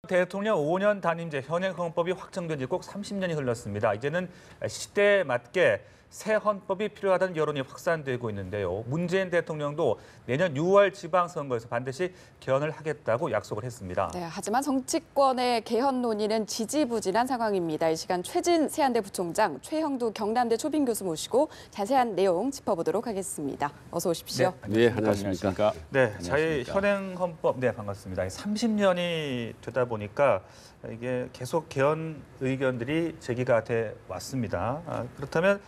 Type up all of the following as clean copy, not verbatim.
대통령 5년 단임제 현행 헌법이 확정된 지 꼭 30년이 흘렀습니다. 이제는 시대에 맞게 새 헌법이 필요하다는 여론이 확산되고 있는데요. 문재인 대통령도 내년 6월 지방선거에서 반드시 개헌을 하겠다고 약속을 했습니다. 네, 하지만 정치권의 개헌 논의는 지지부진한 상황입니다. 이 시간 최진 세안대 부총장, 최형두 경남대 초빙 교수 모시고 자세한 내용 짚어보도록 하겠습니다. 어서 오십시오. 네, 안녕하십니까. 네, 저희 현행 헌법, 네, 반갑습니다. 30년이 되다 보니까 이게 계속 개헌 의견들이 제기가 돼 왔습니다. 그렇다면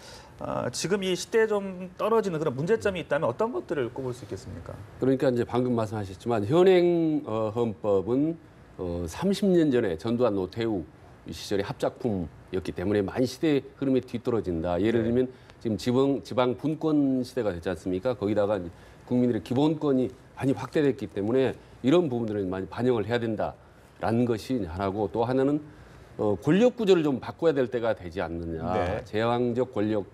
지금 이 시대에 좀 떨어지는 그런 문제점이 있다면 어떤 것들을 꼽을 수 있겠습니까? 그러니까 이제 방금 말씀하셨지만 현행 헌법은 30년 전에 전두환 노태우 시절의 합작품이었기 때문에 많이 시대 흐름에 뒤떨어진다. 예를 들면 지금 지방 분권 시대가 됐지 않습니까? 거기다가 국민들의 기본권이 많이 확대됐기 때문에 이런 부분들은 많이 반영을 해야 된다라는 것이 하나고, 또 하나는 권력 구조를 좀 바꿔야 될 때가 되지 않느냐. 네. 제왕적 권력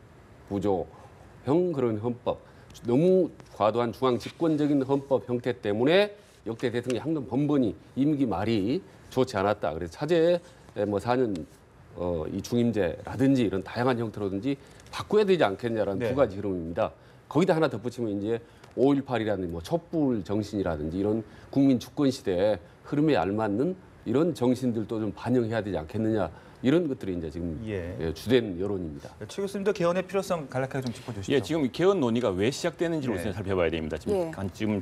구조형 그런 헌법, 너무 과도한 중앙 집권적인 헌법 형태 때문에 역대 대통령 향전 번번이 임기 말이 좋지 않았다. 그래서 차제에 뭐 4년 이 중임제라든지 이런 다양한 형태로든지 바꿔야 되지 않겠냐라는 네. 두 가지 흐름입니다. 거기다 하나 덧붙이면 이제 5.18이라든지 뭐 촛불 정신이라든지 이런 국민 주권 시대의 흐름에 알맞는 이런 정신들도 좀 반영해야 되지 않겠느냐. 이런 것들이 이제 지금 주된 여론입니다. 최 교수님도 개헌의 필요성 간략하게 좀 짚어주시죠. 예, 지금 개헌 논의가 왜 시작되는지를 우선 살펴봐야 됩니다. 지금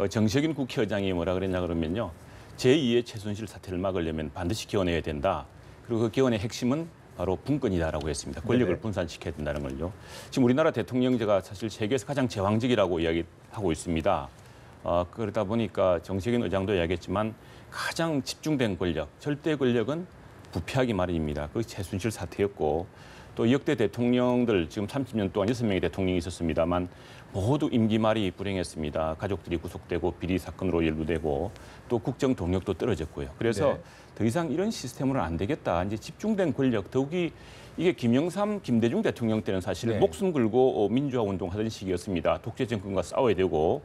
정세균 국회의장이 뭐라 그랬냐 그러면요, 제2의 최순실 사태를 막으려면 반드시 개헌해야 된다. 그리고 그 개헌의 핵심은 바로 분권이다라고 했습니다. 권력을 분산시켜야 된다는 걸요. 지금 우리나라 대통령제가 사실 세계에서 가장 제왕적이라고 이야기하고 있습니다. 그러다 보니까 정세균 의장도 이야기했지만 가장 집중된 권력, 절대 권력은 부패하기 마련입니다. 그 최순실 사태였고, 또 역대 대통령들 지금 30년 동안 6명의 대통령이 있었습니다만 모두 임기 말이 불행했습니다. 가족들이 구속되고 비리 사건으로 연루되고 또 국정 동력도 떨어졌고요. 그래서 더 이상 이런 시스템으로는 안 되겠다. 이제 집중된 권력, 더욱이 이게 김영삼, 김대중 대통령 때는 사실 목숨 걸고 민주화 운동하던 시기였습니다. 독재 정권과 싸워야 되고,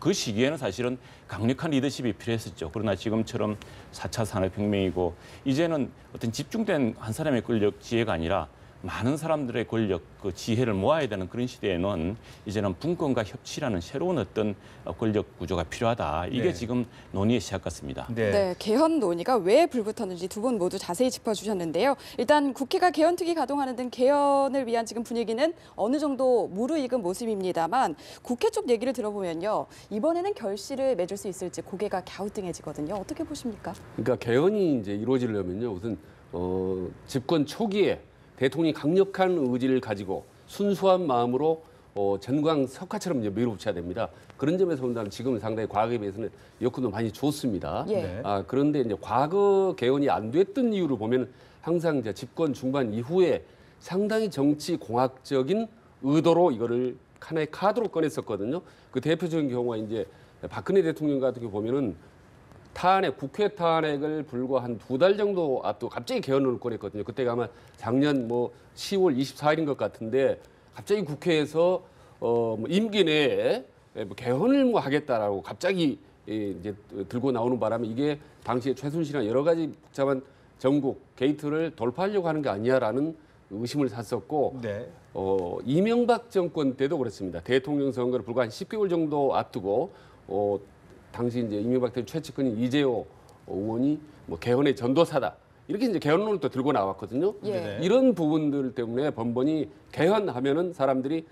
그 시기에는 사실은 강력한 리더십이 필요했었죠. 그러나 지금처럼 4차 산업혁명이고 이제는 어떤 집중된 한 사람의 권력 지혜가 아니라 많은 사람들의 권력, 그 지혜를 모아야 되는 그런 시대에는 이제는 분권과 협치라는 새로운 어떤 권력 구조가 필요하다. 이게 지금 논의의 시작 같습니다. 네, 개헌 논의가 왜 불붙었는지 두 분 모두 자세히 짚어주셨는데요. 일단 국회가 개헌특위 가동하는 등 개헌을 위한 지금 분위기는 어느 정도 무르익은 모습입니다만, 국회 쪽 얘기를 들어보면요, 이번에는 결실을 맺을 수 있을지 고개가 갸우뚱해지거든요. 어떻게 보십니까? 그러니까 개헌이 이제 이루어지려면요, 우선 집권 초기에 대통령이 강력한 의지를 가지고 순수한 마음으로 전광석화처럼 이제 밀어붙여야 됩니다. 그런 점에서 본다면 지금은 상당히 과거에 비해서는 여건도 많이 좋습니다. 그런데 이제 과거 개헌이 안 됐던 이유를 보면 항상 이제 집권 중반 이후에 상당히 정치 공학적인 의도로 이거를 하나의 카드로 꺼냈었거든요. 그 대표적인 경우가 이제 박근혜 대통령 같은 경우 보면은 국회 탄핵을 불과 한 2달 정도 앞두고 갑자기 개헌을 꺼냈거든요. 그때가 아마 작년 10월 24일인 것 같은데, 갑자기 국회에서 임기 내에 개헌을 하겠다라고 갑자기 이제 들고 나오는 바람에 이게 당시에 최순실이나 여러 가지 복잡한 전국 게이트를 돌파하려고 하는 게 아니야라는 의심을 샀었고, 이명박 정권 때도 그렇습니다. 대통령 선거를 불과 한 10개월 정도 앞두고 당시 이제 이명박 대통령 최측근인 이재호 의원이 개헌의 전도사다, 이렇게 이제 개헌론을 또 들고 나왔거든요. 이런 부분들 때문에 번번이 개헌하면은 사람들이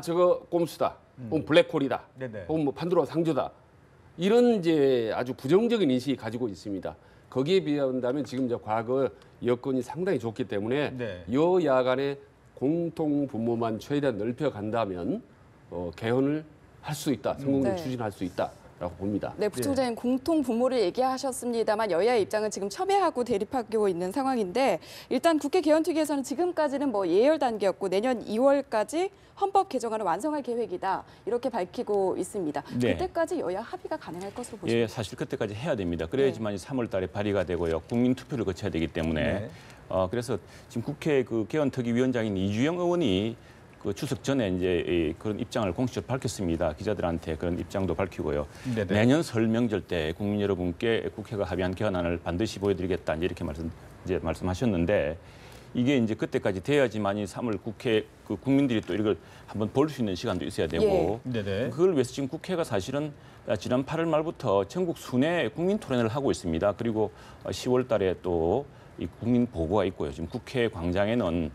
저거 꼼수다, 혹은 블랙홀이다, 혹은 판도라 상조다, 이런 이제 아주 부정적인 인식이 가지고 있습니다. 거기에 비한다면 지금 이제 과거 여건이 상당히 좋기 때문에 여야 간의 공통 분모만 최대한 넓혀 간다면 개헌을 할 수 있다, 성공적으로 추진할 수 있다. 라고 봅니다. 네, 부총장님 공통 분모를 얘기하셨습니다만 여야의 입장은 지금 첨예하고 대립하고 있는 상황인데, 일단 국회 개헌특위에서는 지금까지는 예열 단계였고 내년 2월까지 헌법 개정안을 완성할 계획이다, 이렇게 밝히고 있습니다. 그때까지 여야 합의가 가능할 것으로 보십니까? 예, 사실 그때까지 해야 됩니다. 그래야지만 3월 달에 발의가 되고요. 국민 투표를 거쳐야 되기 때문에 그래서 지금 국회 그 개헌특위위원장인 이주영 의원이 그 추석 전에 이제 그런 입장을 공식적으로 밝혔습니다. 기자들한테 그런 입장도 밝히고요. 네네. 내년 설 명절 때 국민 여러분께 국회가 합의한 개헌안을 반드시 보여드리겠다 이렇게 말씀하셨는데 이게 이제 그때까지 돼야지만이 3월 국회 그 국민들이 또 이걸 한번 볼 수 있는 시간도 있어야 되고 네네. 그걸 위해서 지금 국회가 사실은 지난 8월 말부터 전국 순회 국민 토론회를 하고 있습니다. 그리고 10월 달에 또 이 국민 보고가 있고요. 지금 국회 광장에는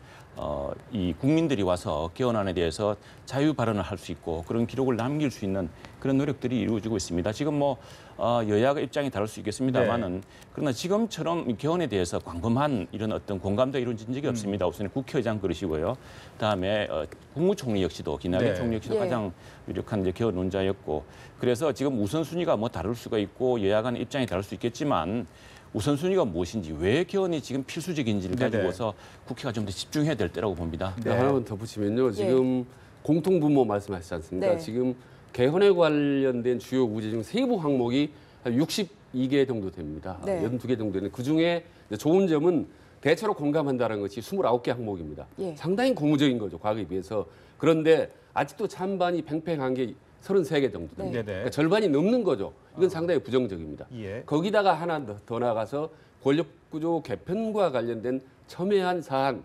이 국민들이 와서 개헌안에 대해서 자유 발언을 할 수 있고 그런 기록을 남길 수 있는 그런 노력들이 이루어지고 있습니다. 지금 뭐 여야가 입장이 다를 수 있겠습니다만은 그러나 지금처럼 개헌에 대해서 광범한 이런 어떤 공감대가 이루어진 적이 없습니다. 우선 국회의장 그러시고요. 그다음에 국무총리 역시도 김학의 총리 역시도 가장 유력한 이제 개헌 논자였고 그래서 지금 우선순위가 뭐 다를 수가 있고 여야 간의 입장이 다를 수 있겠지만 우선순위가 무엇인지 왜 개헌이 지금 필수적인지를 가지고서 국회가 좀 더 집중해야 될 때라고 봅니다. 네. 하나만 더 붙이면요. 지금 공통분모 말씀하시지 않습니까? 네. 지금 개헌에 관련된 주요 의제 중 세부 항목이 한 62개 정도 됩니다. 네. 82개 정도 되는 그중에 좋은 점은 대체로 공감한다는 것이 29개 항목입니다. 예. 상당히 고무적인 거죠. 과거에 비해서. 그런데 아직도 찬반이 팽팽한 게 33개 정도 됩니다. 네. 그러니까 절반이 넘는 거죠. 이건 상당히 부정적입니다. 예. 거기다가 하나 더 나아가서 권력구조 개편과 관련된 첨예한 사안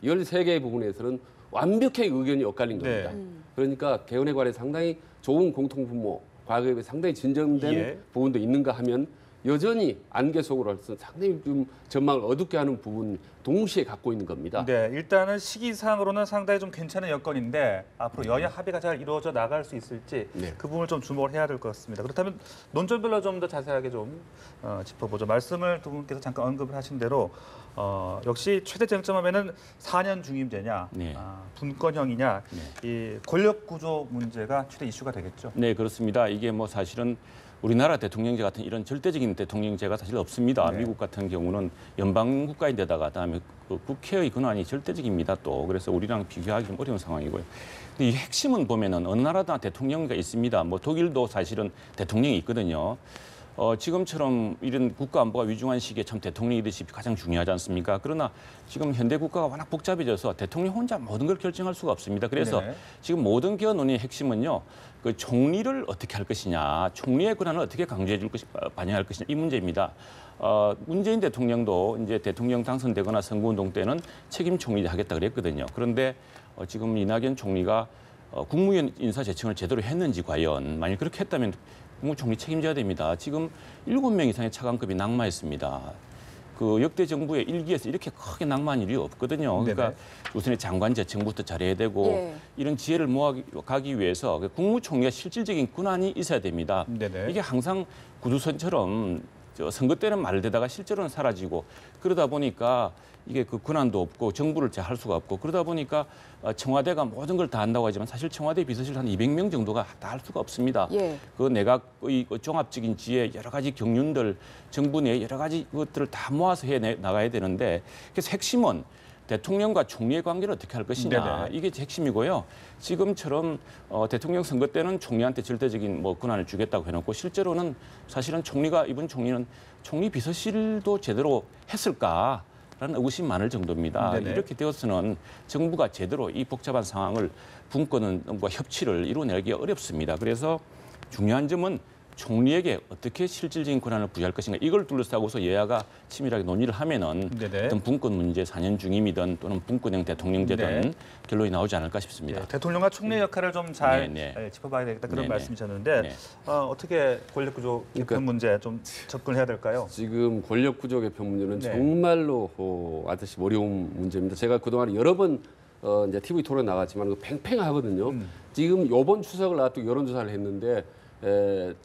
13개의 부분에서는 완벽하게 의견이 엇갈린 네. 겁니다. 그러니까 개헌에 관해 상당히 좋은 공통분모, 과거에 비해 상당히 진전된 예. 부분도 있는가 하면 여전히 안개 속으로서 상당히 좀 전망을 어둡게 하는 부분 동시에 갖고 있는 겁니다. 네, 일단은 시기상으로는 상당히 좀 괜찮은 여건인데 앞으로 여야 합의가 잘 이루어져 나갈 수 있을지 네. 그 부분을 좀 주목을 해야 될 것 같습니다. 그렇다면 논점별로 좀 더 자세하게 좀 짚어보죠. 말씀을 두 분께서 잠깐 언급을 하신 대로 역시 최대 쟁점하면은 4년 중임제냐, 네. 분권형이냐, 이 권력 구조 문제가 최대 이슈가 되겠죠. 네, 그렇습니다. 이게 뭐 사실은 우리나라 대통령제 같은 이런 절대적인 대통령제가 사실 없습니다. 네. 미국 같은 경우는 연방 국가인데다가 그다음에 그 국회의 권한이 절대적입니다. 또 그래서 우리랑 비교하기 좀 어려운 상황이고요. 근데 이 핵심은 보면은 어느 나라나 대통령제가 있습니다. 뭐 독일도 사실은 대통령이 있거든요. 지금처럼 이런 국가 안보가 위중한 시기에 참 대통령 리더십이 가장 중요하지 않습니까? 그러나 지금 현대 국가가 워낙 복잡해져서 대통령 혼자 모든 걸 결정할 수가 없습니다. 그래서 네. 지금 모든 개헌 논의의 핵심은요. 그 총리를 어떻게 할 것이냐, 총리의 권한을 어떻게 강조해 줄 것이 반영할 것이냐 이 문제입니다. 문재인 대통령도 이제 대통령 당선되거나 선거운동 때는 책임 총리 하겠다 그랬거든요. 그런데 지금 이낙연 총리가 국무위원 인사 제청을 제대로 했는지 과연 만약 그렇게 했다면 국무총리 책임져야 됩니다. 지금 7명 이상의 차관급이 낙마했습니다. 그 역대 정부의 일기에서 이렇게 크게 낙마한 일이 없거든요. 그러니까 네네. 우선에 장관 제청부터 잘해야 되고 예. 이런 지혜를 모아가기 위해서 국무총리가 실질적인 권한이 있어야 됩니다. 네네. 이게 항상 구두선처럼 선거 때는 말되다가 실제로는 사라지고 그러다 보니까 이게 그 권한도 없고 정부를 잘 할 수가 없고 그러다 보니까 청와대가 모든 걸 다 한다고 하지만 사실 청와대 비서실 한 200명 정도가 다 할 수가 없습니다. 예. 그 내각의 종합적인 지혜 여러 가지 경륜들 정부 내 여러 가지 것들을 다 모아서 해 나가야 되는데 그래서 핵심은 대통령과 총리의 관계를 어떻게 할 것이냐 네네. 이게 핵심이고요. 지금처럼 대통령 선거 때는 총리한테 절대적인 뭐 권한을 주겠다고 해놓고 실제로는 사실은 이번 총리는 총리 비서실도 제대로 했을까? 라는 의구심이 많을 정도입니다. 네네. 이렇게 되어서는 정부가 제대로 이 복잡한 상황을 분권과 협치를 이루어내기 어렵습니다. 그래서 중요한 점은 총리에게 어떻게 실질적인 권한을 부여할 것인가 이걸 둘러싸고서 여야가 치밀하게 논의를 하면은 네네. 어떤 분권 문제 4년 중임이든 또는 분권형 대통령제든 네. 결론이 나오지 않을까 싶습니다. 네, 대통령과 총리의 역할을 좀 잘 네. 짚어봐야 되겠다 그런 네, 네. 말씀이셨는데 네. 어떻게 권력구조 개편 그러니까 문제 좀 접근해야 될까요? 지금 권력구조 개편 문제는 네. 정말로 아저씨 어려운 문제입니다. 제가 그동안 여러 번 이제 TV 토론 나갔지만 팽팽하거든요. 지금 이번 추석을 놔두고 여론조사를 했는데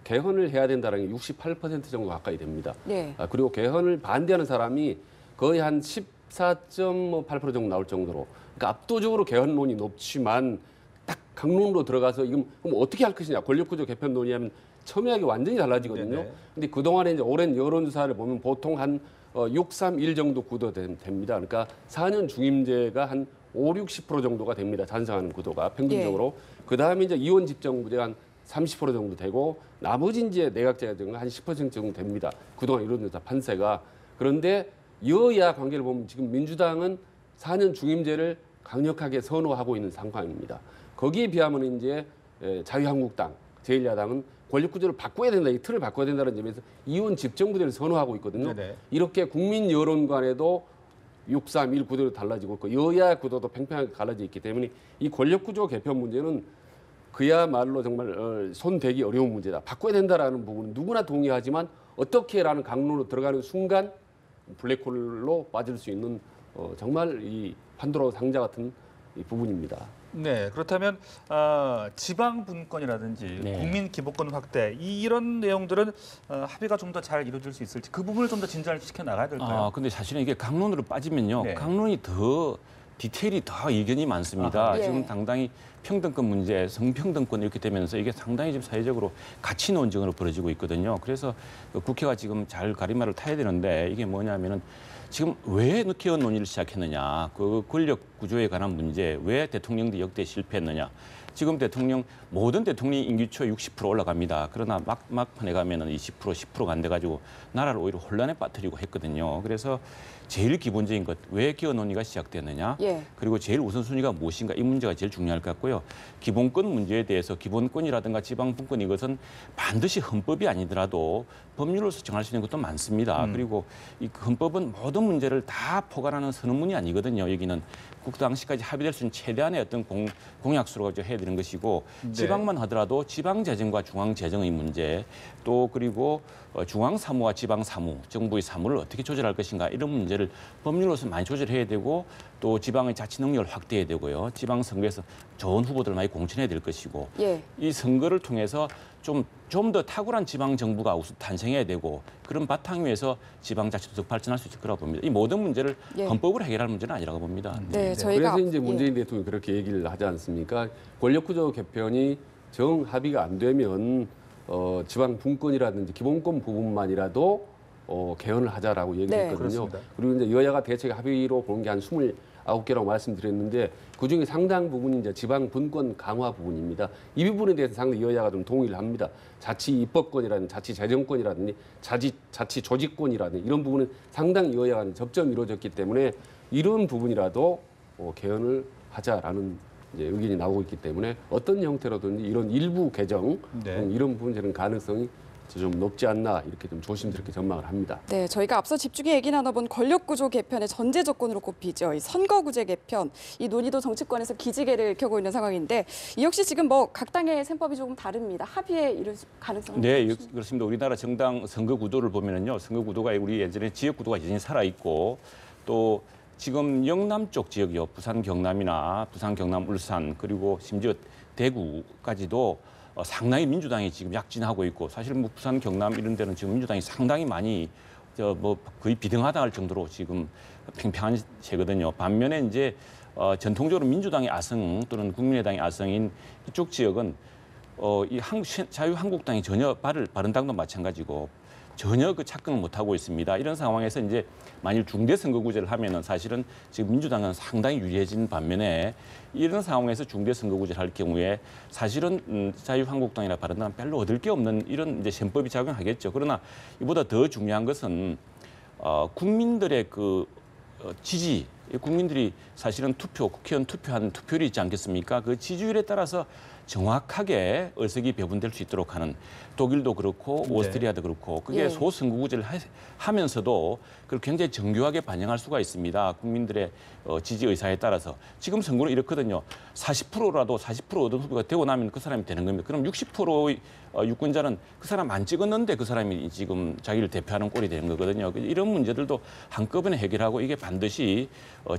개헌을 해야 된다는 게 68% 정도 가까이 됩니다. 네. 그리고 개헌을 반대하는 사람이 거의 한 14.8% 정도 나올 정도로 그러니까 압도적으로 개헌론이 높지만 딱 강론으로 들어가서 이건 그럼 어떻게 할 것이냐 권력구조 개편 논의하면 첨예하게 완전히 달라지거든요. 네네. 근데 그동안에 이제 오랜 여론조사를 보면 보통 한 631 정도 구도됩니다. 그러니까 4년 중임제가 한 50, 60% 정도가 됩니다. 찬성하는 구도가 평균적으로. 그다음에 이제 이원 집정부제가 한 30% 정도 되고 나머지 이제 내각제가 한 10% 정도 됩니다. 그동안 이루어진 판세가. 그런데 여야 관계를 보면 지금 민주당은 4년 중임제를 강력하게 선호하고 있는 상황입니다. 거기에 비하면 이제 자유한국당, 제1야당은 권력구조를 바꿔야 된다, 이 틀을 바꿔야 된다는 점에서 이원 집정부대를 선호하고 있거든요. 네네. 이렇게 국민 여론 간에도 631 구도로 달라지고 있고 여야 구도도 팽팽하게 갈라져 있기 때문에 이 권력구조 개편 문제는 그야말로 정말 손대기 어려운 문제다. 바꿔야 된다라는 부분은 누구나 동의하지만 어떻게라는 강론으로 들어가는 순간 블랙홀로 빠질 수 있는 정말 이 판도라 상자 같은 이 부분입니다. 네, 그렇다면 지방 분권이라든지 네. 국민 기본권 확대 이런 내용들은 합의가 좀 더 잘 이루어질 수 있을지 그 부분을 좀 더 진전을 시켜 나가야 될까요? 근데 사실은 이게 강론으로 빠지면요. 네. 강론이 더 디테일이 더 의견이 많습니다. 아하. 예. 지금 당당히 평등권 문제, 성평등권 이렇게 되면서 이게 상당히 지금 사회적으로 가치 논쟁으로 벌어지고 있거든요. 그래서 국회가 지금 잘 가리마를 타야 되는데 이게 뭐냐면은 지금 왜 개헌 논의를 시작했느냐, 그 권력 구조에 관한 문제, 왜 대통령도 역대 실패했느냐. 지금 모든 대통령이 임기초 60% 올라갑니다. 그러나 막판에 가면은 20%, 10%가 안 돼가지고 나라를 오히려 혼란에 빠뜨리고 했거든요. 그래서 제일 기본적인 것, 왜 개헌 논의가 시작됐느냐, 예. 그리고 제일 우선순위가 무엇인가, 이 문제가 제일 중요할 것 같고요. 기본권 문제에 대해서 기본권이라든가 지방분권 이것은 반드시 헌법이 아니더라도 법률로서 정할 수 있는 것도 많습니다. 그리고 이 헌법은 모든 문제를 다 포괄하는 선언문이 아니거든요. 여기는 그 당시까지 합의될 수 있는 최대한의 어떤 공약수로 해야 되는 것이고 네. 지방만 하더라도 지방 재정과 중앙 재정의 문제 또 그리고 중앙 사무와 지방 사무, 정부의 사무를 어떻게 조절할 것인가 이런 문제를 법률로서 많이 조절해야 되고 또 지방의 자치 능력을 확대해야 되고요. 지방 선거에서 좋은 후보들 많이 공천해야 될 것이고 예. 이 선거를 통해서 좀 더 탁월한 지방 정부가 우선 탄생해야 되고 그런 바탕 위에서 지방자치도 더 발전할 수 있을 거라고 봅니다. 이 모든 문제를 예. 헌법으로 해결할 문제는 아니라고 봅니다. 네, 저희가 그래서 이제 예. 문재인 대통령이 그렇게 얘기를 하지 않습니까? 권력구조 개편이 정 합의가 안 되면 지방 분권이라든지 기본권 부분만이라도 개헌을 하자라고 얘기를 네. 했거든요. 그렇습니다. 그리고 이제 여야가 대책 합의로 보는 게 한 29개라고 말씀드렸는데 그중에 상당 부분이 이제 지방 분권 강화 부분입니다. 이 부분에 대해서 상당히 여야가 좀 동의를 합니다. 자치 입법권이라든지 자치 재정권이라든지 자치 조직권이라든지 이런 부분은 상당히 여야가 접점이 이루어졌기 때문에 이런 부분이라도 개헌을 하자라는 이제 의견이 나오고 있기 때문에 어떤 형태로든지 이런 일부 개정 네. 이런 부분 저는 가능성이 좀 높지 않나 이렇게 좀 조심스럽게 전망을 합니다. 네, 저희가 앞서 집중의 얘기 나눠본 권력구조 개편의 전제 조건으로 꼽히죠. 이 선거구제 개편, 이 논의도 정치권에서 기지개를 켜고 있는 상황인데 이 역시 지금 뭐 각 당의 셈법이 조금 다릅니다. 합의에 이를 가능성은 네, 없습니다. 그렇습니다. 우리나라 정당 선거 구도를 보면은요, 선거 구도가 우리 예전에 지역 구도가 여전히 살아 있고 또 지금 영남 쪽 지역이요, 부산 경남이나 부산 경남 울산 그리고 심지어 대구까지도 상당히 민주당이 지금 약진하고 있고 사실 뭐 부산 경남 이런 데는 지금 민주당이 상당히 많이 뭐 거의 비등하다 할 정도로 지금 팽팽한 세거든요. 반면에 이제 전통적으로 민주당의 아성 또는 국민의당의 아성인 이쪽 지역은 이 자유한국당이 전혀 바른당도 마찬가지고 전혀 그 착근을 못 하고 있습니다. 이런 상황에서 이제 만일 중대 선거구제를 하면은 사실은 지금 민주당은 상당히 유리해진 반면에 이런 상황에서 중대 선거구제를 할 경우에 사실은 자유한국당이나 바른당은 별로 얻을 게 없는 이런 이제 셈법이 작용하겠죠. 그러나 이보다 더 중요한 것은 국민들의 그 지지, 국민들이 사실은 국회의원 투표한 투표율이 있지 않겠습니까? 그 지지율에 따라서 정확하게 의석이 배분될 수 있도록 하는 독일도 그렇고 네. 오스트리아도 그렇고 그게 예. 소선거구제를 하면서도 그걸 굉장히 정교하게 반영할 수가 있습니다. 국민들의 지지 의사에 따라서. 지금 선거는 이렇거든요. 40%라도 40% 얻은 후보가 되고 나면 그 사람이 되는 겁니다. 그럼 60%의 유권자는 그 사람 안 찍었는데 그 사람이 지금 자기를 대표하는 꼴이 되는 거거든요. 이런 문제들도 한꺼번에 해결하고 이게 반드시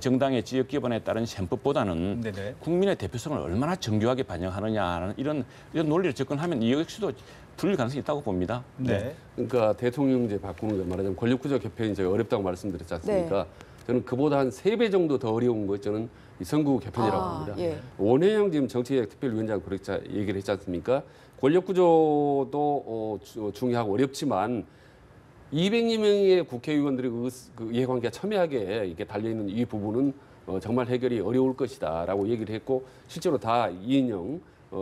정당의 지역 기반에 따른 셈법보다는 네네. 국민의 대표성을 얼마나 정교하게 반영하느냐는 이런 논리를 접근하면 이 역시도 풀릴 가능성이 있다고 봅니다. 네. 그러니까 대통령제 바꾸는 거 말하자면 권력구조 개편이 제가 어렵다고 말씀드렸지 않습니까? 저는 그보다 한 3배 정도 더 어려운 거 저는 이 선거구 개편이라고 합니다. 예. 원혜영 지금 정치개혁특별위원장 그렇게 얘기를 했지 않습니까? 권력구조도 중요하고 어렵지만 200여 명의 국회의원들이 그 이해관계가 첨예하게 이렇게 달려있는 이 부분은 정말 해결이 어려울 것이다라고 얘기를 했고 실제로 다 이인영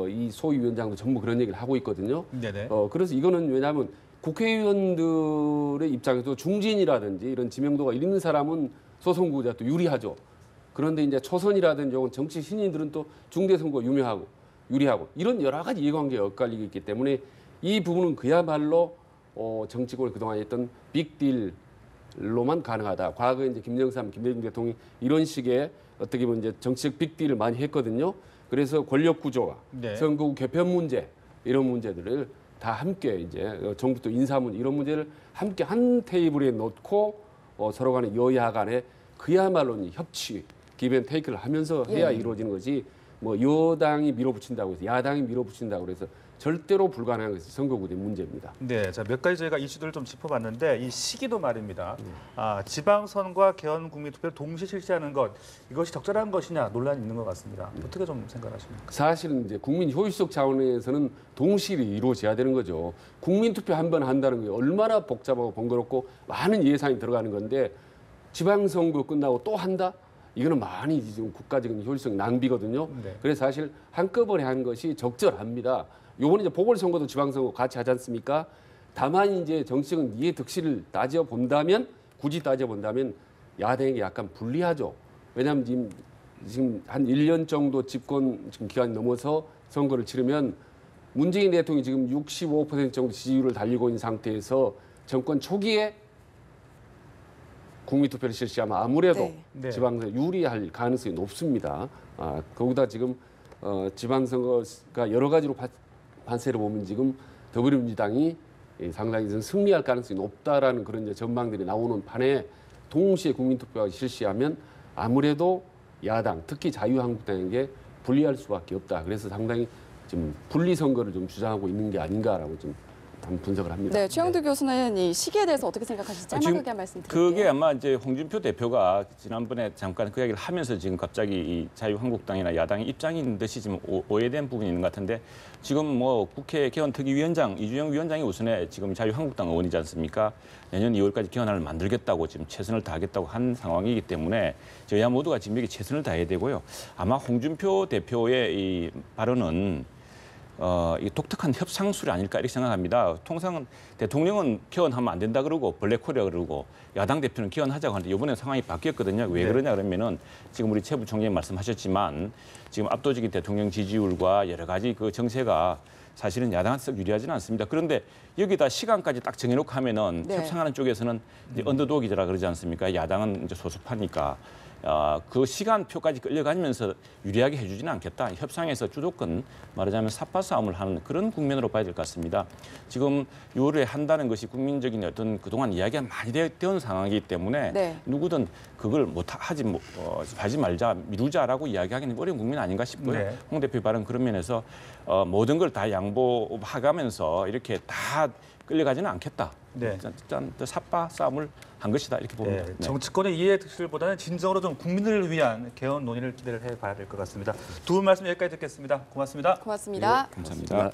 이 소위원장도 전부 그런 얘기를 하고 있거든요. 네네. 그래서 이거는 왜냐하면 국회의원들의 입장에서 중진이라든지 이런 지명도가 있는 사람은 소선거구제가 또 유리하죠. 그런데 이제 초선이라든지 혹은 정치 신인들은 또 중대 선거 유리하고 이런 여러 가지 이해관계가 엇갈리고 있기 때문에 이 부분은 그야말로 정치권이 그동안 했던 빅딜로만 가능하다. 과거에 이제 김영삼, 김대중 대통령이 이런 식의 어떻게 보면 이제 정치적 빅딜을 많이 했거든요. 그래서 권력 구조와 네. 선거구 개편 문제 이런 문제들을 다 함께 이제 정부 또 인사 문제 이런 문제를 함께 한 테이블에 놓고 서로 간의 여야 간에 그야말로 협치, 기브앤테이크를 하면서 해야 이루어지는 거지. 뭐 여당이 밀어붙인다고 해서 야당이 밀어붙인다고 해서 절대로 불가능한 것이 선거구의 문제입니다. 네, 자, 몇 가지 저희가 이슈들을 좀 짚어봤는데 이 시기도 말입니다. 지방선거와 개헌 국민투표를 동시에 실시하는 것 이것이 적절한 것이냐 논란이 있는 것 같습니다. 어떻게 좀 생각하십니까? 사실은 이제 국민 효율적 차원에서는 동시에 이루어져야 되는 거죠. 국민투표 한 번 한다는 게 얼마나 복잡하고 번거롭고 많은 예산이 들어가는 건데 지방선거 끝나고 또 한다? 이거는 많이 지금 국가적인 효율성 낭비거든요. 네. 그래서 사실 한꺼번에 한 것이 적절합니다. 요번에 이제 보궐선거도 지방선거 같이 하지 않습니까? 다만 이제 정치적인 이해 득실을 굳이 따져본다면 야당에게 약간 불리하죠. 왜냐하면 지금 한 1년 정도 집권 지금 기간이 넘어서 선거를 치르면 문재인 대통령이 지금 65% 정도 지지율을 달리고 있는 상태에서 정권 초기에 국민투표를 실시하면 아무래도 네. 지방선거 유리할 가능성이 높습니다. 거기다 지금 지방선거가 여러 가지로 판세를 보면 지금 더불어민주당이 상당히 좀 승리할 가능성이 높다라는 그런 이제 전망들이 나오는 판에 동시에 국민투표가 실시하면 아무래도 야당, 특히 자유한국당에게 불리할 수밖에 없다. 그래서 상당히 지금 분리선거를 좀 주장하고 있는 게 아닌가라고 좀 분석을 합니다. 네, 최영두 교수는 이 시기에 대해서 어떻게 생각하실지 짤막하게 한 말씀 드릴게요. 그게 아마 이제 홍준표 대표가 지난번에 잠깐 그 이야기를 하면서 지금 갑자기 이 자유한국당이나 야당의 입장이 있는 듯이 지금 오해된 부분이 있는 것 같은데 지금 뭐 국회 개헌특위위원장 이주영 위원장이 우선에 지금 자유한국당 의원이지 않습니까? 내년 2월까지 개헌안을 만들겠다고 지금 최선을 다하겠다고 한 상황이기 때문에 저희야 모두가 지금 여기 최선을 다해야 되고요. 아마 홍준표 대표의 이 발언은 이 독특한 협상술이 아닐까 이렇게 생각합니다. 통상 대통령은 개헌하면 안 된다 그러고 블랙홀이라 그러고 야당 대표는 개헌하자고 하는데 이번에 상황이 바뀌었거든요. 왜 그러냐 그러면은 지금 우리 최 부총장님 말씀하셨지만 지금 압도적인 대통령 지지율과 여러 가지 그 정세가 사실은 야당한테 유리하지는 않습니다. 그런데 여기다 시간까지 딱 정해놓고 하면은 협상하는 쪽에서는 이제 언더독이라 그러지 않습니까? 야당은 이제 소수파니까. 그 시간표까지 끌려가면서 유리하게 해주지는 않겠다. 협상에서 주도권 말하자면 삿바 싸움을 하는 그런 국면으로 봐야 될 것 같습니다. 지금 6월에 한다는 것이 국민적인 어떤 그동안 이야기가 많이 되어온 상황이기 때문에 누구든 그걸 하지 말자, 미루자라고 이야기하기는 어려운 국면 아닌가 싶고요. 네. 홍 대표의 발언 그런 면에서 모든 걸 다 양보해가면서 이렇게 다 끌려가지는 않겠다. 네. 일단 삿바 싸움을 한 것이다 이렇게 봅니다. 네, 정치권의 이해 득실보다는 진정으로 좀 국민을 위한 개헌 논의를 기대를 해봐야 될 것 같습니다. 두 분 말씀 여기까지 듣겠습니다. 고맙습니다. 고맙습니다. 감사합니다.